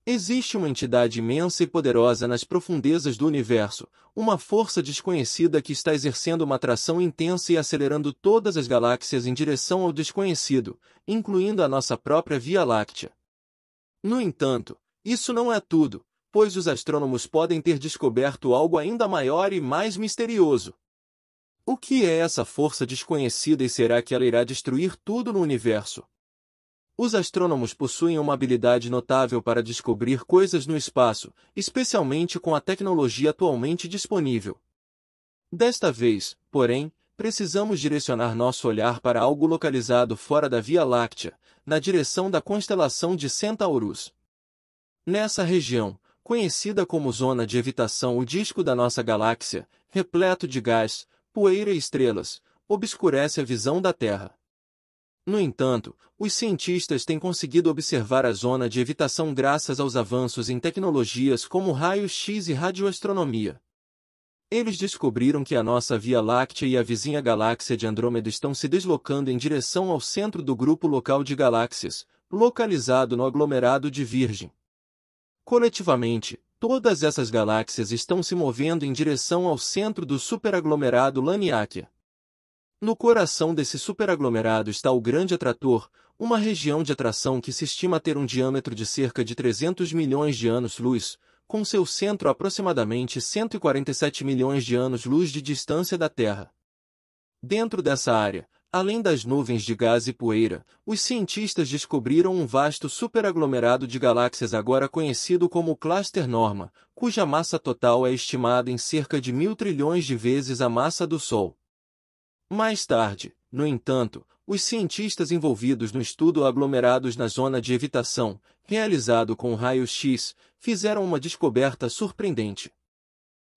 Existe uma entidade imensa e poderosa nas profundezas do universo, uma força desconhecida que está exercendo uma atração intensa e acelerando todas as galáxias em direção ao desconhecido, incluindo a nossa própria Via Láctea. No entanto, isso não é tudo, pois os astrônomos podem ter descoberto algo ainda maior e mais misterioso. O que é essa força desconhecida e será que ela irá destruir tudo no universo? Os astrônomos possuem uma habilidade notável para descobrir coisas no espaço, especialmente com a tecnologia atualmente disponível. Desta vez, porém, precisamos direcionar nosso olhar para algo localizado fora da Via Láctea, na direção da constelação de Centaurus. Nessa região, conhecida como zona de evitação, o disco da nossa galáxia, repleto de gás, poeira e estrelas, obscurece a visão da Terra. No entanto, os cientistas têm conseguido observar a zona de evitação graças aos avanços em tecnologias como raio-x e radioastronomia. Eles descobriram que a nossa Via Láctea e a vizinha galáxia de Andrômeda estão se deslocando em direção ao centro do grupo local de galáxias, localizado no aglomerado de Virgem. Coletivamente, todas essas galáxias estão se movendo em direção ao centro do superaglomerado Laniakea. No coração desse superaglomerado está o Grande Atrator, uma região de atração que se estima ter um diâmetro de cerca de 300 milhões de anos-luz, com seu centro a aproximadamente 147 milhões de anos-luz de distância da Terra. Dentro dessa área, além das nuvens de gás e poeira, os cientistas descobriram um vasto superaglomerado de galáxias agora conhecido como Cluster Norma, cuja massa total é estimada em cerca de 1.000 trilhões de vezes a massa do Sol. Mais tarde, no entanto, os cientistas envolvidos no estudo aglomerados na zona de evitação, realizado com raio-x, fizeram uma descoberta surpreendente.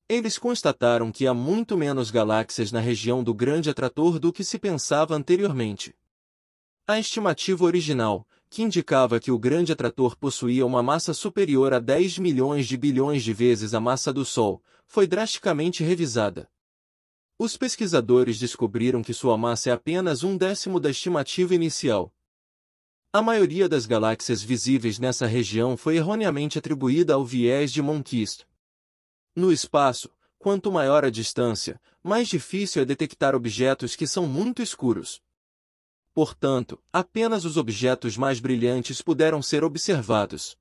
Eles constataram que há muito menos galáxias na região do Grande Atrator do que se pensava anteriormente. A estimativa original, que indicava que o Grande Atrator possuía uma massa superior a 10 milhões de bilhões de vezes a massa do Sol, foi drasticamente revisada. Os pesquisadores descobriram que sua massa é apenas 1/10 da estimativa inicial. A maioria das galáxias visíveis nessa região foi erroneamente atribuída ao viés de Monquist. No espaço, quanto maior a distância, mais difícil é detectar objetos que são muito escuros. Portanto, apenas os objetos mais brilhantes puderam ser observados.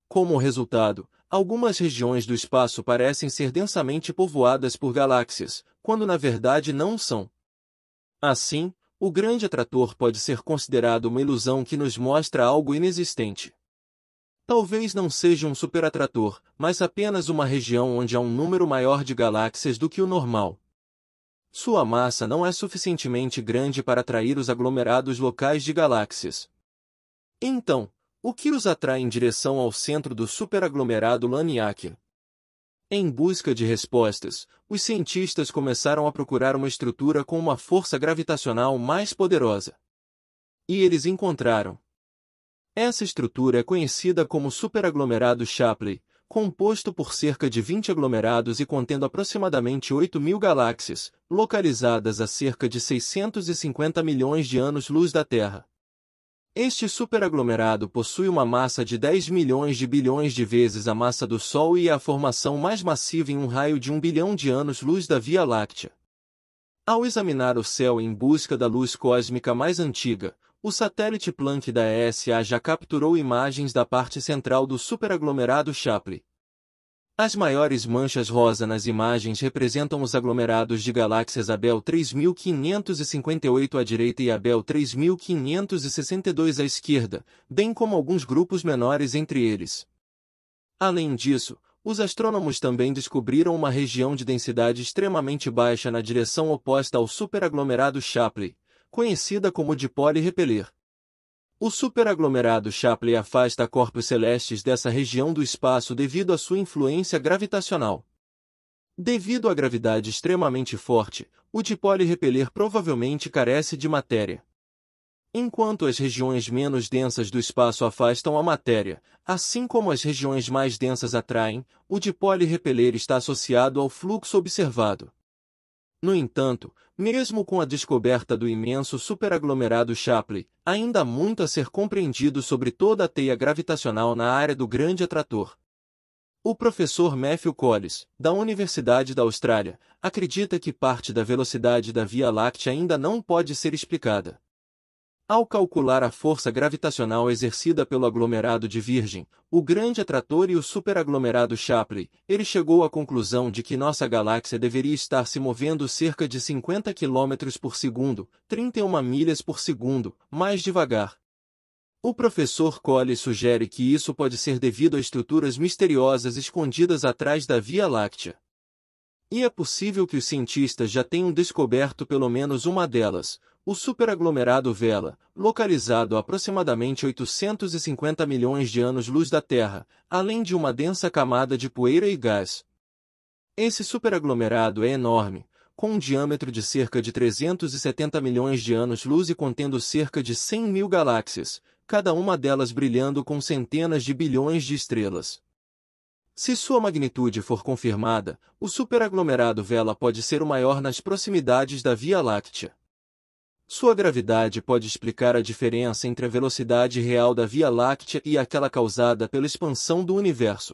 Como resultado, algumas regiões do espaço parecem ser densamente povoadas por galáxias, quando na verdade não são. Assim, o Grande Atrator pode ser considerado uma ilusão que nos mostra algo inexistente. Talvez não seja um superatrator, mas apenas uma região onde há um número maior de galáxias do que o normal. Sua massa não é suficientemente grande para atrair os aglomerados locais de galáxias. Então, o que os atrai em direção ao centro do superaglomerado Laniakea? Em busca de respostas, os cientistas começaram a procurar uma estrutura com uma força gravitacional mais poderosa. E eles encontraram. Essa estrutura é conhecida como superaglomerado Shapley, composto por cerca de 20 aglomerados e contendo aproximadamente 8.000 galáxias, localizadas a cerca de 650 milhões de anos-luz da Terra. Este superaglomerado possui uma massa de 10 milhões de bilhões de vezes a massa do Sol e é a formação mais massiva em um raio de 1 bilhão de anos-luz da Via Láctea. Ao examinar o céu em busca da luz cósmica mais antiga, o satélite Planck da ESA já capturou imagens da parte central do superaglomerado Shapley. As maiores manchas rosa nas imagens representam os aglomerados de galáxias Abell 3558 à direita e Abell 3562 à esquerda, bem como alguns grupos menores entre eles. Além disso, os astrônomos também descobriram uma região de densidade extremamente baixa na direção oposta ao superaglomerado Shapley, conhecida como dipole repeler. O superaglomerado Shapley afasta corpos celestes dessa região do espaço devido à sua influência gravitacional. Devido à gravidade extremamente forte, o dipole repeler provavelmente carece de matéria. Enquanto as regiões menos densas do espaço afastam a matéria, assim como as regiões mais densas atraem, o dipole repeler está associado ao fluxo observado. No entanto, mesmo com a descoberta do imenso superaglomerado Shapley, ainda há muito a ser compreendido sobre toda a teia gravitacional na área do Grande Atrator. O professor Matthew Collins, da Universidade da Austrália, acredita que parte da velocidade da Via Láctea ainda não pode ser explicada. Ao calcular a força gravitacional exercida pelo aglomerado de Virgem, o Grande Atrator e o superaglomerado Shapley, ele chegou à conclusão de que nossa galáxia deveria estar se movendo cerca de 50 km por segundo, 31 milhas por segundo, mais devagar. O professor Collins sugere que isso pode ser devido a estruturas misteriosas escondidas atrás da Via Láctea. E é possível que os cientistas já tenham descoberto pelo menos uma delas, o superaglomerado Vela, localizado a aproximadamente 850 milhões de anos-luz da Terra, além de uma densa camada de poeira e gás. Esse superaglomerado é enorme, com um diâmetro de cerca de 370 milhões de anos-luz e contendo cerca de 100 mil galáxias, cada uma delas brilhando com centenas de bilhões de estrelas. Se sua magnitude for confirmada, o superaglomerado Vela pode ser o maior nas proximidades da Via Láctea. Sua gravidade pode explicar a diferença entre a velocidade real da Via Láctea e aquela causada pela expansão do universo.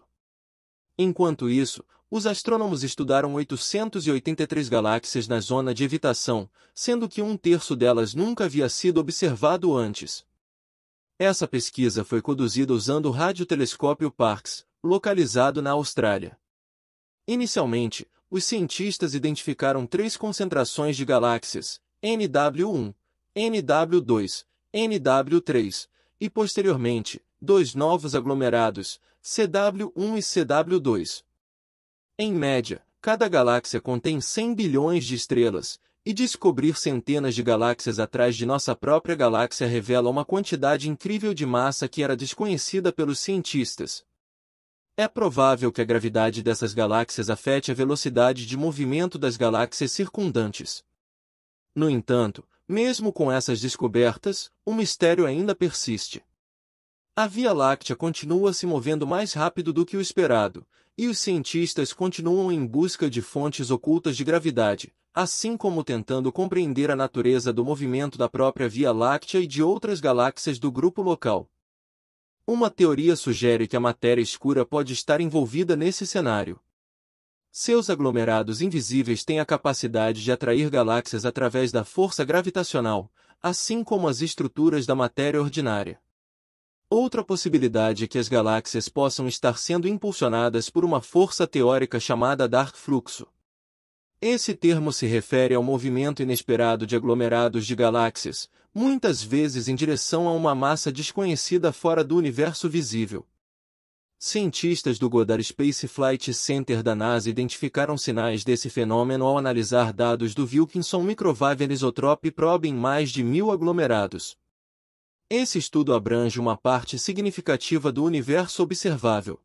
Enquanto isso, os astrônomos estudaram 883 galáxias na zona de evitação, sendo que um terço delas nunca havia sido observado antes. Essa pesquisa foi conduzida usando o radiotelescópio Parkes, localizado na Austrália. Inicialmente, os cientistas identificaram 3 concentrações de galáxias, NW1, NW2, NW3, e posteriormente, 2 novos aglomerados, CW1 e CW2. Em média, cada galáxia contém 100 bilhões de estrelas, e descobrir centenas de galáxias atrás de nossa própria galáxia revela uma quantidade incrível de massa que era desconhecida pelos cientistas. É provável que a gravidade dessas galáxias afete a velocidade de movimento das galáxias circundantes. No entanto, mesmo com essas descobertas, o mistério ainda persiste. A Via Láctea continua se movendo mais rápido do que o esperado, e os cientistas continuam em busca de fontes ocultas de gravidade, assim como tentando compreender a natureza do movimento da própria Via Láctea e de outras galáxias do grupo local. Uma teoria sugere que a matéria escura pode estar envolvida nesse cenário. Seus aglomerados invisíveis têm a capacidade de atrair galáxias através da força gravitacional, assim como as estruturas da matéria ordinária. Outra possibilidade é que as galáxias possam estar sendo impulsionadas por uma força teórica chamada dark fluxo. Esse termo se refere ao movimento inesperado de aglomerados de galáxias, muitas vezes em direção a uma massa desconhecida fora do universo visível. Cientistas do Goddard Space Flight Center da NASA identificaram sinais desse fenômeno ao analisar dados do Wilkinson Microwave Anisotrope Probe em mais de 1000 aglomerados. Esse estudo abrange uma parte significativa do universo observável.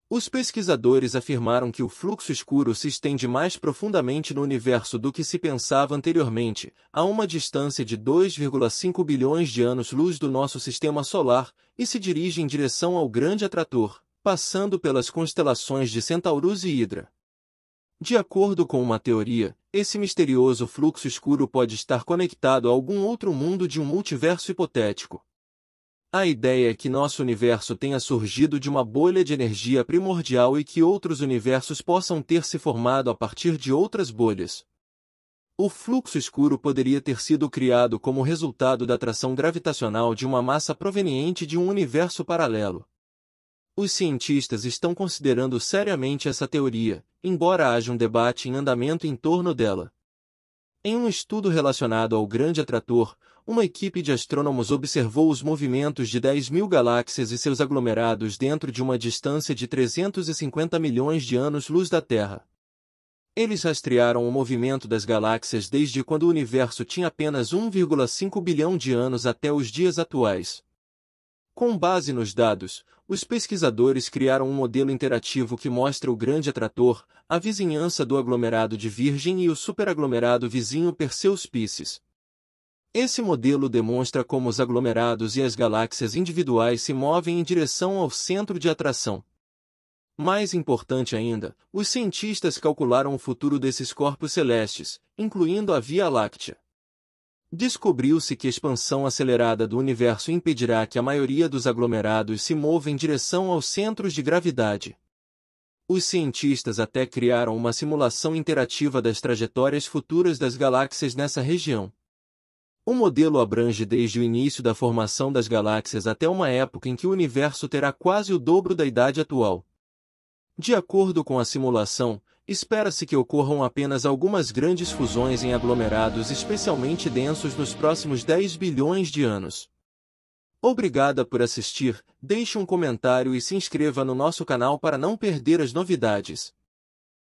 Os pesquisadores afirmaram que o fluxo escuro se estende mais profundamente no universo do que se pensava anteriormente, a uma distância de 2,5 bilhões de anos-luz do nosso sistema solar, e se dirige em direção ao Grande Atrator, passando pelas constelações de Centaurus e Hidra. De acordo com uma teoria, esse misterioso fluxo escuro pode estar conectado a algum outro mundo de um multiverso hipotético. A ideia é que nosso universo tenha surgido de uma bolha de energia primordial e que outros universos possam ter se formado a partir de outras bolhas. O fluxo escuro poderia ter sido criado como resultado da atração gravitacional de uma massa proveniente de um universo paralelo. Os cientistas estão considerando seriamente essa teoria, embora haja um debate em andamento em torno dela. Em um estudo relacionado ao Grande Atrator, uma equipe de astrônomos observou os movimentos de 10.000 galáxias e seus aglomerados dentro de uma distância de 350 milhões de anos-luz da Terra. Eles rastrearam o movimento das galáxias desde quando o universo tinha apenas 1,5 bilhão de anos até os dias atuais. Com base nos dados, os pesquisadores criaram um modelo interativo que mostra o Grande Atrator, a vizinhança do aglomerado de Virgem e o superaglomerado vizinho Perseus Piscis. Esse modelo demonstra como os aglomerados e as galáxias individuais se movem em direção ao centro de atração. Mais importante ainda, os cientistas calcularam o futuro desses corpos celestes, incluindo a Via Láctea. Descobriu-se que a expansão acelerada do universo impedirá que a maioria dos aglomerados se mova em direção aos centros de gravidade. Os cientistas até criaram uma simulação interativa das trajetórias futuras das galáxias nessa região. O modelo abrange desde o início da formação das galáxias até uma época em que o universo terá quase o dobro da idade atual. De acordo com a simulação, espera-se que ocorram apenas algumas grandes fusões em aglomerados especialmente densos nos próximos 10 bilhões de anos. Obrigada por assistir, deixe um comentário e se inscreva no nosso canal para não perder as novidades.